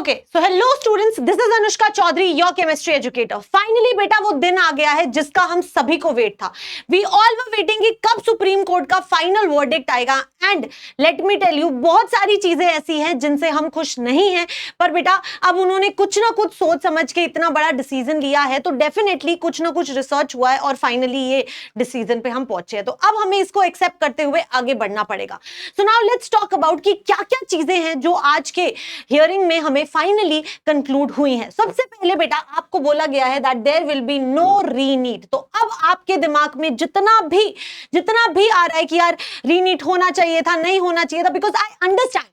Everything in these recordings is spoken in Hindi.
Okay so hello students, this is Anushka Chaudhary, your chemistry educator. Finally बेटा वो दिन आ गया है जिसका हम सभी को वेट था। वी ऑल वर वेटिंग कि कब सुप्रीम कोर्ट का फाइनल वर्डिक्ट आएगा। And let me tell you, बहुत सारी चीजें ऐसी हैं जिनसे हम खुश नहीं हैं, पर बेटा अब उन्होंने कुछ ना कुछ सोच समझ के इतना बड़ा डिसीजन लिया है, तो डेफिनेटली कुछ ना कुछ रिसर्च हुआ है और फाइनली ये डिसीजन पे हम पहुंचे हैं। तो अब हमें इसको एक्सेप्ट करते हुए आगे बढ़ना पड़ेगा। So now let's talk about कि क्या क्या चीजें हैं जो आज के हियरिंग में हमें फाइनली कंक्लूड हुई हैं। सबसे पहले बेटा आपको बोला गया है that there will be no re NEET. तो अब आपके दिमाग में जितना भी आ रहा है कि यार रीनीट होना चाहिए था, नहीं होना चाहिए था, बिकॉज आई अंडरस्टैंड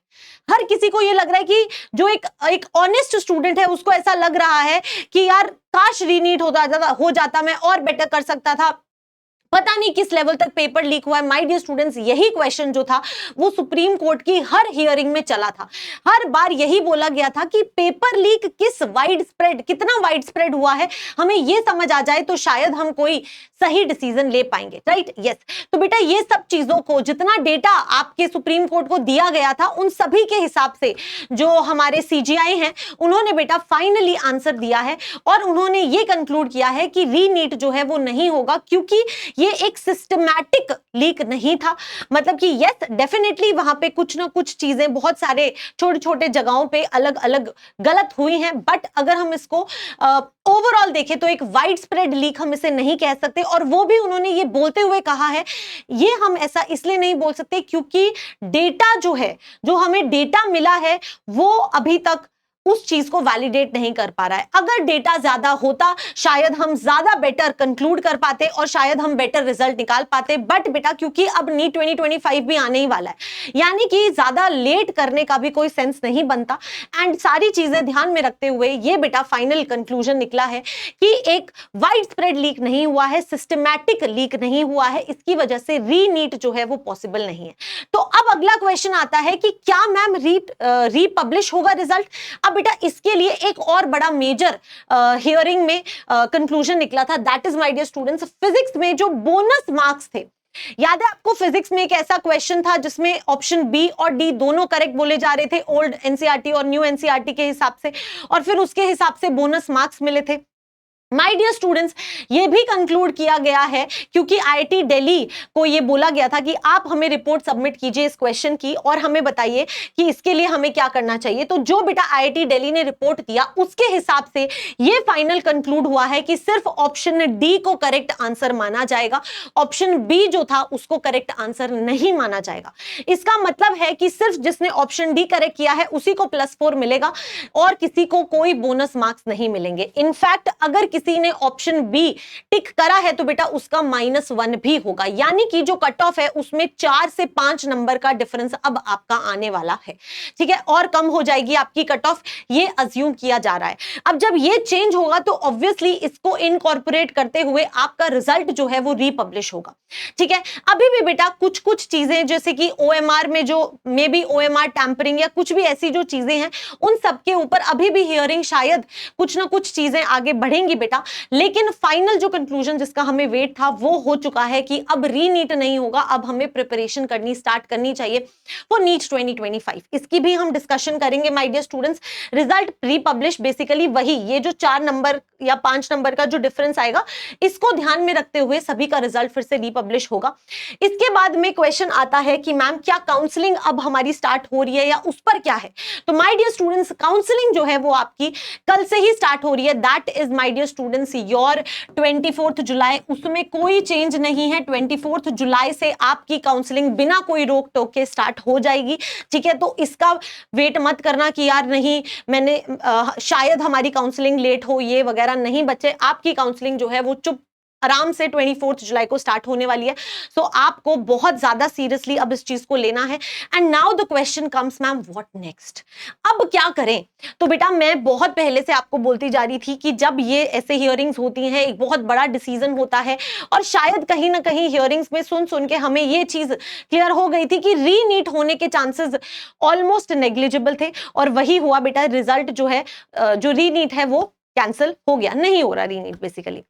हर किसी को ये लग रहा है कि जो एक ऑनेस्ट स्टूडेंट है उसको ऐसा लग रहा है कि यार काश रीनीट हो जाता मैं और बेटर कर सकता था, पता नहीं किस लेवल तक पेपर लीक हुआ है। माय डियर स्टूडेंट्स, यही क्वेश्चन जो था वो सुप्रीम कोर्ट की हर हियरिंग में चला था। हर बार यही बोला गया था कि पेपर लीक कितना वाइड स्प्रेड हुआ है, हमें ये समझ आ जाए तो शायद हम कोई सही डिसीजन ले पाएंगे, राइट? यस। तो बेटा ये सब चीजों को, जितना डेटा आपके सुप्रीम कोर्ट को दिया गया था, उन सभी के हिसाब से जो हमारे सीजीआई हैं उन्होंने बेटा फाइनली आंसर दिया है और उन्होंने ये कंक्लूड किया है कि रीनीट जो है वो नहीं होगा, क्योंकि ये एक सिस्टमैटिक लीक नहीं था। मतलब कि यस डेफिनेटली वहां पे कुछ ना कुछ चीजें बहुत सारे छोटे छोटे जगहों पे अलग अलग गलत हुई हैं, बट अगर हम इसको ओवरऑल देखें तो एक वाइड स्प्रेड लीक हम इसे नहीं कह सकते। और वो भी उन्होंने ये बोलते हुए कहा है, ये हम ऐसा इसलिए नहीं बोल सकते क्योंकि डेटा जो है, जो हमें डेटा मिला है वो अभी तक उस चीज को वैलिडेट नहीं कर पा रहा है। अगर डेटा ज्यादा होता शायद हम ज्यादा बेटर कंक्लूड कर पाते और शायद हम बेटर रिजल्ट निकाल पाते, बट बेटा क्योंकि अब नीट 2025 भी आने ही वाला है, यानी कि ज्यादा लेट करने का भी कोई सेंस नहीं बनता। एंड सारी चीजें ध्यान में रखते हुए ये बेटा फाइनल कंक्लूजन निकला है कि एक वाइड स्प्रेड लीक नहीं हुआ है, सिस्टमैटिक लीक नहीं हुआ है, इसकी वजह से रीनीट जो है वो पॉसिबल नहीं है। तो अब अगला क्वेश्चन आता है कि क्या मैम रीपब्लिश होगा रिजल्ट? अब बेटा इसके लिए एक और बड़ा मेजर हियरिंग में कंक्लूजन निकला था, that is my dear students, physics में जो बोनस मार्क्स थे। याद है आपको फिजिक्स में एक ऐसा क्वेश्चन था जिसमें ऑप्शन बी और डी दोनों करेक्ट बोले जा रहे थे, ओल्ड एनसीईआरटी और न्यू एनसीईआरटी के हिसाब से, और फिर उसके हिसाब से बोनस मार्क्स मिले थे। माय डियर स्टूडेंट्स, ये भी कंक्लूड किया गया है क्योंकि आईआईटी दिल्ली को ये बोला गया था कि आप हमें रिपोर्ट सबमिट कीजिए इस क्वेश्चन की और हमें बताइए कि इसके लिए हमें क्या करना चाहिए। तो जो बेटा आईआईटी दिल्ली ने रिपोर्ट दिया उसके हिसाब से ये फाइनल कंक्लूड हुआ है कि सिर्फ ऑप्शन डी को करेक्ट आंसर माना जाएगा, ऑप्शन बी जो था उसको करेक्ट आंसर नहीं माना जाएगा। इसका मतलब है कि सिर्फ जिसने ऑप्शन डी करेक्ट किया है उसी को +4 मिलेगा और किसी को कोई बोनस मार्क्स नहीं मिलेंगे। इनफैक्ट अगर किसी ने ऑप्शन बी टिक करा है तो बेटा उसका -1 भी होगा, यानी कि जो कट ऑफ है उसमें 4 से 5 नंबर का डिफरेंस अब आपका आने वाला है, ठीक है, और कम हो जाएगी आपकी कट ऑफ, ये अज्यूम किया जा रहा है। अब जब ये चेंज होगा तो ऑब्वियसली इसको इनकॉर्पोरेट करते हुए आपका रिजल्ट जो है वो रीपब्लिश होगा, ठीक है। अभी भी बेटा कुछ कुछ चीजें जैसे कि ओएमआर में जो मे बी ओएमआर टैंपरिंग या कुछ भी ऐसी जो चीजें हैं उन सबके ऊपर अभी भी हियरिंग शायद कुछ ना कुछ चीजें आगे बढ़ेंगी बेटा, लेकिन फाइनल जो कंक्लूजन जिसका हमें वेट था वो हो चुका है कि अब रीनीट नहीं होगा, अब हमें प्रिपरेशन करनी स्टार्ट करनी चाहिए फॉर नीट 2025। इसकी भी हम डिस्कशन करेंगे my dear students. Result republish basically वही, ये जो 4 नंबर या 5 नंबर का जो डिफरेंस आएगा इसको ध्यान में रखते हुए सभी का रिजल्ट फिर से रीपब्लिश होगा। इसके बाद में क्वेश्चन आता है कि मैम क्या काउंसलिंग अब हमारी स्टार्ट हो रही है या उस पर क्या है? तो माय डियर स्टूडेंट्स, काउंसलिंग जो है वो आपकी कल से ही स्टार्ट हो रही है, that is my dear students your 24 July. उसमें कोई चेंज नहीं है, 24 जुलाई से आपकी काउंसलिंग बिना कोई रोक टोक के स्टार्ट हो जाएगी, ठीक है। तो इसका वेट मत करना कि यार नहीं मैंने शायद हमारी काउंसलिंग लेट हो, ये वगैरह नहीं बच्चे, आपकी काउंसलिंग जो है वो चुप आराम से 24 जुलाई को स्टार्ट होने वाली है। सो आपको बहुत ज्यादा सीरियसली अब इस चीज को लेना है। And now the question comes ma'am what next, अब क्या करें? तो बेटा मैं बहुत पहले से आपको बोलती जा रही थी कि जब ये ऐसे हियरिंग्स होती हैं एक बहुत बड़ा डिसीजन होता है और शायद कहीं ना कहीं हियरिंग्स में सुन सुन के हमें ये चीज क्लियर हो गई थी कि रीनीट होने के चांसेस ऑलमोस्ट नेग्लिजिबल थे और वही हुआ बेटा। रिजल्ट जो है जो रीनीट है वो कैंसिल हो गया, नहीं हो रहा re NEET basically.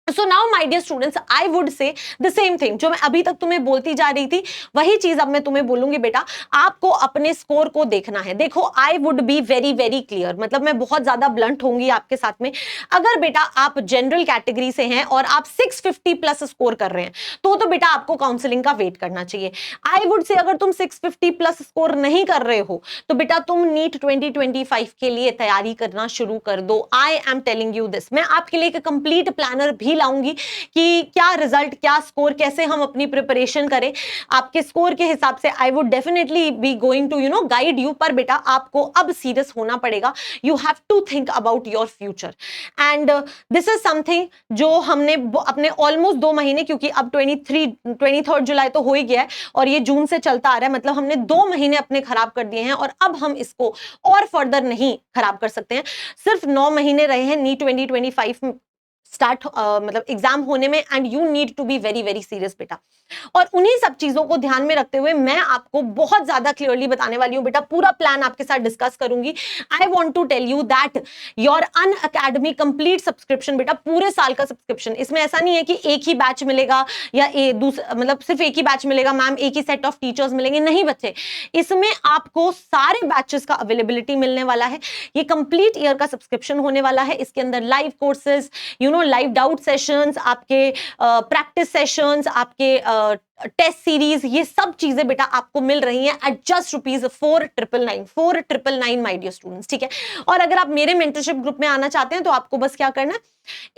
So now my dear students, I would say the same thing जो मैं अभी तक तुम्हें बोलती जा रही थी, वही चीज अब मैं तुम्हें बोलूंगी। बेटा आपको अपने स्कोर को देखना है। देखो I would be very very clear, मतलब मैं बहुत ज्यादा ब्लंट होंगी आपके साथ में। अगर बेटा आप जनरल कैटेगरी से हैं और आप 650 प्लस स्कोर कर रहे हैं तो बेटा आपको काउंसलिंग का वेट करना चाहिए। आई वुड से अगर तुम 650 प्लस स्कोर नहीं कर रहे हो तो बेटा तुम नीट 2025 के लिए तैयारी करना शुरू कर दो। I am telling you this. मैं आपके लिए एक कंप्लीट प्लानर भी लाऊंगी कि क्या रिजल्ट, क्या स्कोर, कैसे हम अपनी प्रिपरेशन करें आपके स्कोर के हिसाब से। I would definitely be going to guide you. पर बेटा आपको अब सीरियस होना पड़ेगा। You have to think about your future and this is something जो हमने अपने ऑलमोस्ट 2 महीने, क्योंकि अब 23 जुलाई तो हो ही गया है और ये जून से चलता आ रहा है, मतलब हमने 2 महीने अपने खराब कर दिए हैं और अब हम इसको और फर्दर नहीं खराब कर सकते हैं। सिर्फ 9 महीने रहे हैं नीट 2025 स्टार्ट मतलब एग्जाम होने में, and you need to be very very serious बेटा। और उन्हीं सब चीजों को ध्यान में रखते हुए मैं आपको बहुत ज्यादा क्लियरली बताने वाली हूं बेटा, पूरा प्लान आपके साथ डिस्कस करूंगी। I want to tell you that your Unacademy complete subscription बेटा, पूरे साल का सब्सक्रिप्शन, इसमें ऐसा नहीं है कि एक ही बैच मिलेगा या मतलब सिर्फ एक ही बैच मिलेगा मैम, एक ही सेट ऑफ टीचर्स मिलेंगे, नहीं बच्चे। इसमें आपको सारे बैचेस का अवेलेबिलिटी मिलने वाला है। ये कंप्लीट ईयर का सब्सक्रिप्शन होने वाला है। इसके अंदर live courses, live doubt sessions, आपके प्रैक्टिस सेशंस, आपके टेस्ट सीरीज, ये सब चीजें बेटा आपको मिल रही हैं at just ₹4,999 my dear students, ठीक है। और अगर आप मेरे मेंटरशिप ग्रुप में आना चाहते हैं तो आपको बस क्या करना है,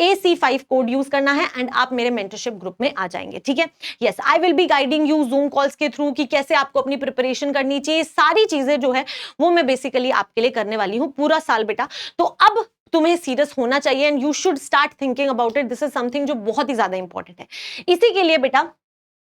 AC5 कोड यूज करना है एंड आप मेरे मेंटरशिप ग्रुप में आ जाएंगे, ठीक है। Yes, I will be guiding you zoom calls के थ्रू कि कैसे आपको अपनी प्रिपरेशन करनी चाहिए। सारी चीजें जो है वो मैं बेसिकली आपके लिए करने वाली हूँ पूरा साल बेटा। तो अब तुम्हें सीरियस होना चाहिए and you should start thinking about it. This is something जो बहुत ही ज्यादा इंपॉर्टेंट है। इसी के लिए बेटा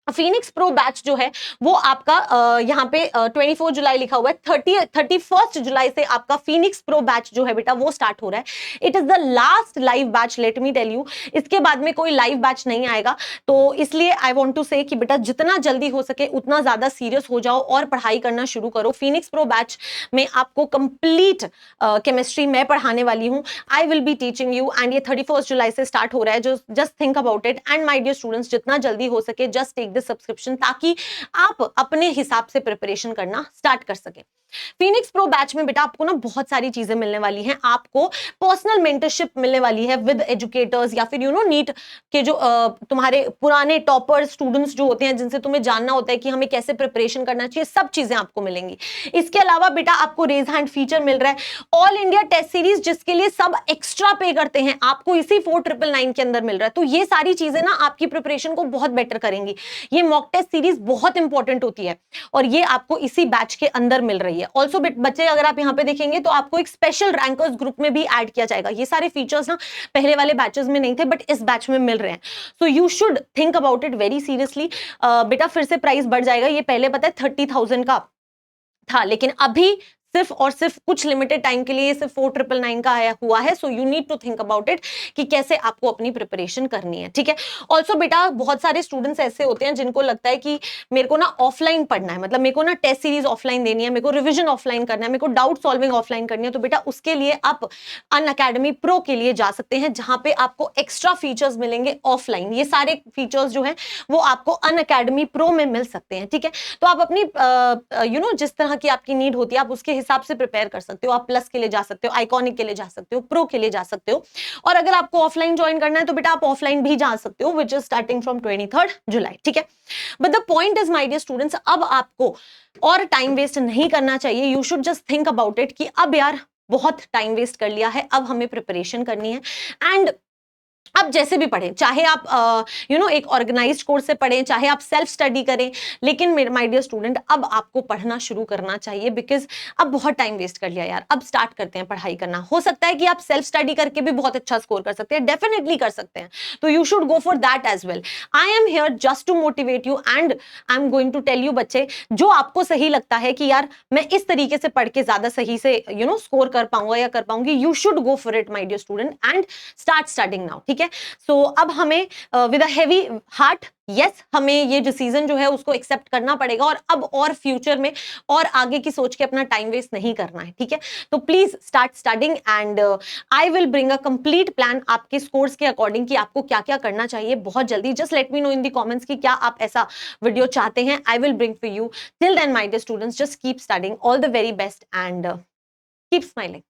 फिनिक्स प्रो बैच जो है वो आपका यहाँ पे 24 जुलाई लिखा हुआ है, 31 जुलाई से आपका फिनिक्स प्रो बैच जो है बेटा वो स्टार्ट हो रहा है। It is the last live batch, let me tell you. इसके बाद में कोई लाइव बैच नहीं आएगा, तो इसलिए आई वांट टू से कि बेटा जितना जल्दी हो सके उतना ज्यादा सीरियस हो जाओ और पढ़ाई करना शुरू करो। फिनिक्स प्रो बैच में आपको कंप्लीट केमिस्ट्री मैं पढ़ाने वाली हूँ। I will be teaching you and ये 31 जुलाई से स्टार्ट हो रहा है। जो just think about it and my dear students, जितना जल्दी हो सके जस्ट टेक दिस सब्सक्रिप्शन ताकि आप अपने हिसाब से प्रिपरेशन करना स्टार्ट कर सके। फिनिक्स प्रो बैच में बेटा आपको ना बहुत सारी चीजें मिलने वाली हैं। आपको पर्सनल मेंटरशिप मिलने वाली है विद एजुकेटर्स या फिर नीट के जो तुम्हारे पुराने टॉपर स्टूडेंट्स जो होते हैं, जिनसे तुम्हें जानना होता है कि हमें कैसे प्रिपरेशन करना चाहिए, सब चीजें आपको मिलेंगी। इसके अलावा बेटा आपको रेज हैंड फीचर मिल रहा है। ऑल इंडिया टेस्ट सीरीज जिसके लिए सब एक्स्ट्रा पे करते हैं, आपको इसी 4999 के अंदर मिल रहा है। तो ये सारी चीजें ना आपकी प्रिपरेशन को बहुत बेटर करेंगी। ये मॉक टेस्ट सीरीज बहुत इंपॉर्टेंट होती है और ये आपको इसी बैच के अंदर मिल रही है। ऑल्सो बच्चे अगर आप यहाँ पे देखेंगे तो आपको एक स्पेशल रैंकर्स ग्रुप में भी ऐड किया जाएगा। ये सारे फीचर्स ना पहले वाले बैचेस में नहीं थे बट इस बैच में मिल रहे हैं। So you should think about it very seriously. बेटा फिर से प्राइस बढ़ जाएगा। ये पहले पता है 30,000 का था, लेकिन अभी सिर्फ और सिर्फ कुछ लिमिटेड टाइम के लिए सिर्फ 4,999 का आया हुआ है। So you need to think about it कि कैसे आपको अपनी प्रिपरेशन करनी है, ठीक है। ऑल्सो बेटा बहुत सारे स्टूडेंट्स ऐसे होते हैं जिनको लगता है कि मेरे को ना ऑफलाइन पढ़ना है, मतलब मेरे को ना टेस्ट सीरीज ऑफलाइन देनी है, मेरे को रिविजन ऑफलाइन करना है, मेरे को डाउट सॉल्विंग ऑफलाइन करनी है। तो बेटा उसके लिए आप अनअकैडमी प्रो के लिए जा सकते हैं, जहां पे आपको एक्स्ट्रा फीचर्स मिलेंगे ऑफलाइन। ये सारे फीचर्स जो है वो आपको अनअकैडमी प्रो में मिल सकते हैं, ठीक है। तो आप अपनी जिस तरह की आपकी नीड होती है आप उसके हिसाब से प्रिपेयर कर सकते हो। आप प्लस के लिए जा सकते हो, आइकॉनिक के लिए जा सकते हो, प्रो के लिए जा सकते हो। और अगर आपको ऑफलाइन ज्वाइन करना है तो बेटा आप ऑफलाइन भी जा सकते हो, which is starting from 23 July, ठीक है। But the point is my dear students, अब आपको और टाइम वेस्ट नहीं करना चाहिए। You should just think about it कि अब यार बहुत टाइम वेस्ट कर लिया है, अब हमें प्रिपरेशन करनी है। एंड अब जैसे भी पढ़ें, चाहे आप एक ऑर्गेनाइज्ड कोर्स से पढ़ें, चाहे आप सेल्फ स्टडी करें, लेकिन माय डियर स्टूडेंट अब आपको पढ़ना शुरू करना चाहिए, बिकॉज अब बहुत टाइम वेस्ट कर लिया यार। अब स्टार्ट करते हैं पढ़ाई करना। हो सकता है कि आप सेल्फ स्टडी करके भी बहुत अच्छा स्कोर कर सकते हैं, डेफिनेटली कर सकते हैं, तो you should go for that as well. I am here just to motivate you and I am going to tell you बच्चे, जो आपको सही लगता है कि यार मैं इस तरीके से पढ़ के ज्यादा सही से स्कोर कर पाऊंगा या कर पाऊंगी, you should go for it my dear student and start studying now, ठीक है। ठीक है। सो अब हमें with a heavy heart yes हमें ये डिसीजन जो है उसको एक्सेप्ट करना पड़ेगा, और अब और फ्यूचर में और आगे की सोच के अपना टाइम वेस्ट नहीं करना है, ठीक है। तो please start studying and I will bring a complete plan आपके स्कोर्स के अकॉर्डिंग कि आपको क्या क्या करना चाहिए बहुत जल्दी। Just let me know in the comments कि क्या आप ऐसा वीडियो चाहते हैं। I will bring for you. Till then my dear students, just keep studying, all the very best and keep smiling.